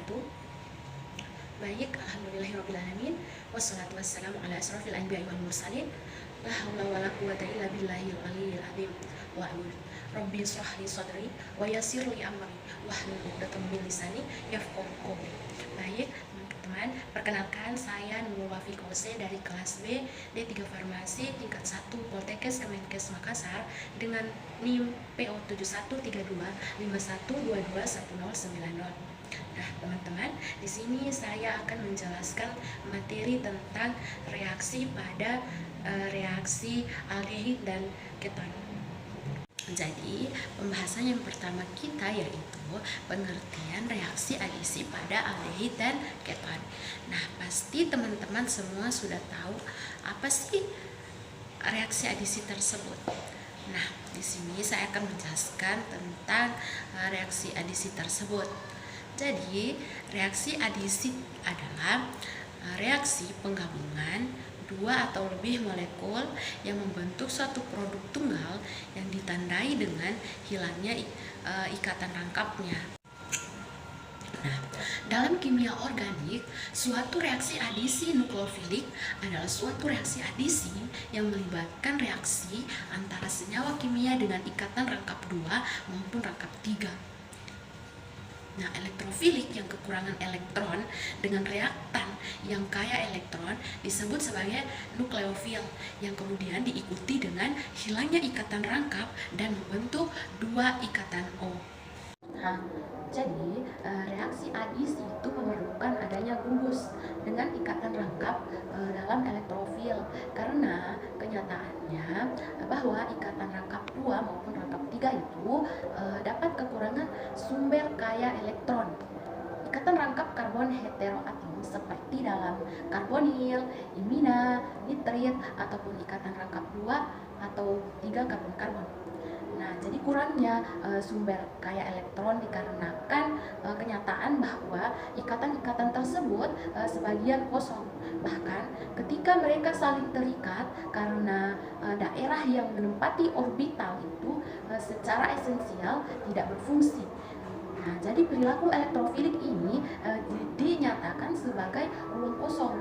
wabarakatuh. Baik, alhamdulillahirrabbilalamin. Wassalatu wassalamu ala asrafil anbiya'i wal mursalin. La haula wala quwata illa billahil aliyyil azim. Wa'ud Rabbi shrah li sadri wa yassir li amri wahlul 'uqdatam min lisani yafqahu qawli. Baik, teman-teman, perkenalkan saya Nurul Wafi Kose dari kelas B D3 Farmasi tingkat 1 Poltekkes Kemenkes Makassar dengan NIM PO 713251221090. Nah, teman-teman, di sini saya akan menjelaskan materi tentang reaksi pada reaksi aldehid dan keton. Jadi, pembahasan yang pertama kita yaitu pengertian reaksi adisi pada aldehid dan keton. Nah, pasti teman-teman semua sudah tahu apa sih reaksi adisi tersebut. Nah, di sini saya akan menjelaskan tentang reaksi adisi tersebut. Jadi, reaksi adisi adalah reaksi penggabungan dua atau lebih molekul yang membentuk suatu produk tunggal yang ditandai dengan hilangnya ikatan rangkapnya. Nah, dalam kimia organik, suatu reaksi adisi nukleofilik adalah suatu reaksi adisi yang melibatkan reaksi antara senyawa kimia dengan ikatan rangkap 2 maupun rangkap 3. Nah, elektrofilik yang kekurangan elektron dengan reaktan yang kaya elektron disebut sebagai nukleofil, yang kemudian diikuti dengan hilangnya ikatan rangkap dan membentuk 2 ikatan O. Nah, jadi reaksi adisi itu memerlukan adanya gugus dengan ikatan rangkap dalam elektrofil, karena kenyataannya bahwa ikatan rangkap 2 maupun rangkap 3 itu dapat kekurangan sumber kaya elektron. Ikatan rangkap karbon heteroatom seperti dalam karbonil, imina, nitrit, ataupun ikatan rangkap 2 atau 3 karbon-karbon. Nah, jadi kurangnya sumber kaya elektron dikarenakan kenyataan bahwa ikatan-ikatan tersebut sebagian kosong. Bahkan ketika mereka saling terikat karena daerah yang menempati orbital itu secara esensial tidak berfungsi. Nah, jadi perilaku elektrofilik ini dinyatakan sebagai ruang kosong.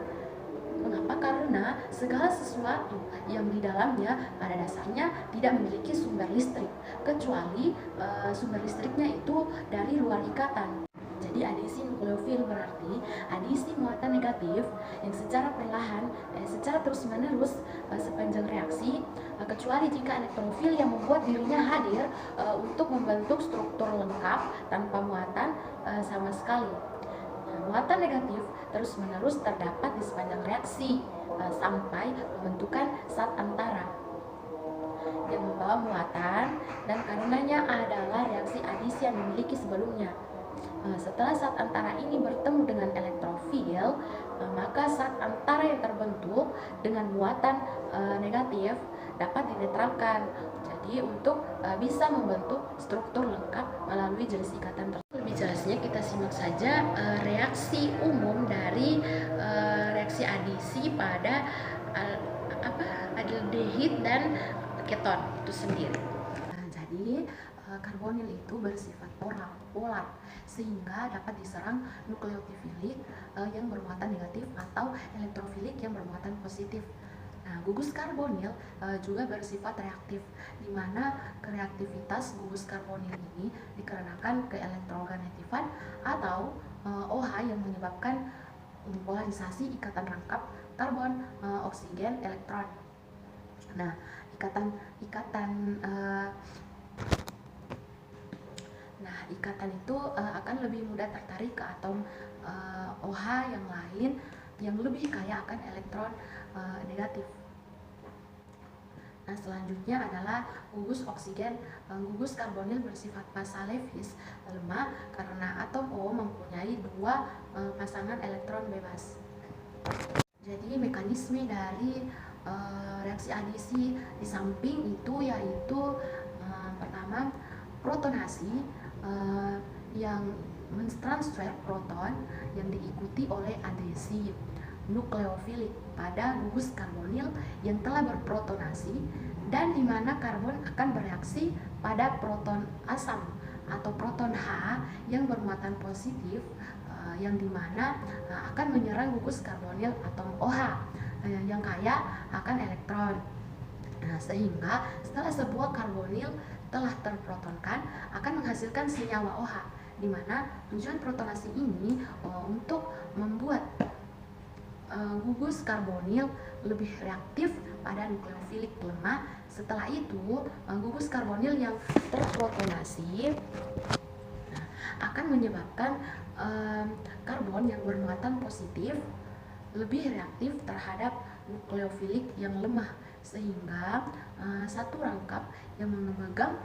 Mengapa? Karena segala sesuatu yang di dalamnya pada dasarnya tidak memiliki sumber listrik, kecuali sumber listriknya itu dari luar ikatan. Jadi adisi nukleofil berarti adisi muatan negatif yang secara perlahan, secara terus-menerus sepanjang reaksi, kecuali jika elektrofil yang membuat dirinya hadir untuk membentuk struktur lengkap tanpa muatan sama sekali. Muatan negatif terus-menerus terdapat di sepanjang reaksi sampai pembentukan zat antara yang membawa muatan, dan karenanya adalah reaksi adisi yang dimiliki sebelumnya. Setelah zat antara ini bertemu dengan elektrofil, maka zat antara yang terbentuk dengan muatan negatif dapat dinetralkan. Jadi untuk bisa membentuk struktur lengkap melalui jenis ikatan tersebut. Lebih jelasnya kita simak saja reaksi umum dari reaksi adisi pada aldehid dan keton itu sendiri. Nah, jadi karbonil itu bersifat polar sehingga dapat diserang nukleotifilik yang bermuatan negatif atau elektrofilik yang bermuatan positif. Nah, gugus karbonil juga bersifat reaktif, di mana kereaktivitas gugus karbonil ini dikarenakan keelektronegatifan atau OH yang menyebabkan polarisasi ikatan rangkap karbon oksigen elektron. Nah, ikatan itu akan lebih mudah tertarik ke atom OH yang lain yang lebih kaya akan elektron negatif. Nah, selanjutnya adalah gugus oksigen. Gugus karbonil bersifat fasa Lewis lemah karena atom O mempunyai 2 pasangan elektron bebas. Jadi mekanisme dari reaksi adisi di samping itu yaitu pertama protonasi yang mentransfer proton yang diikuti oleh adesi nukleofilik pada gugus karbonil yang telah berprotonasi, dan di mana karbon akan bereaksi pada proton asam atau proton H yang bermuatan positif, yang dimana akan menyerang gugus karbonil atom OH yang kaya akan elektron. Nah, sehingga setelah sebuah karbonil telah terprotonkan akan menghasilkan senyawa OH, di mana tujuan protonasi ini untuk membuat gugus karbonil lebih reaktif pada nukleofilik lemah. Setelah itu gugus karbonil yang terprotonasi akan menyebabkan karbon yang bermuatan positif lebih reaktif terhadap nukleofilik yang lemah, sehingga satu rangkap yang memegang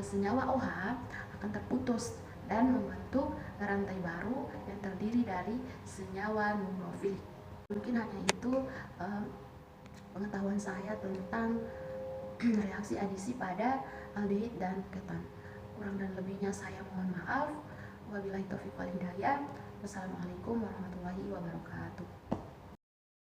senyawa OH akan terputus dan membentuk rantai baru yang terdiri dari senyawa nukleofilik. Mungkin hanya itu pengetahuan saya tentang reaksi adisi pada aldehid dan keton. Kurang dan lebihnya saya mohon maaf. Wabillahi taufiq wal hidayah. Wassalamualaikum warahmatullahi wabarakatuh.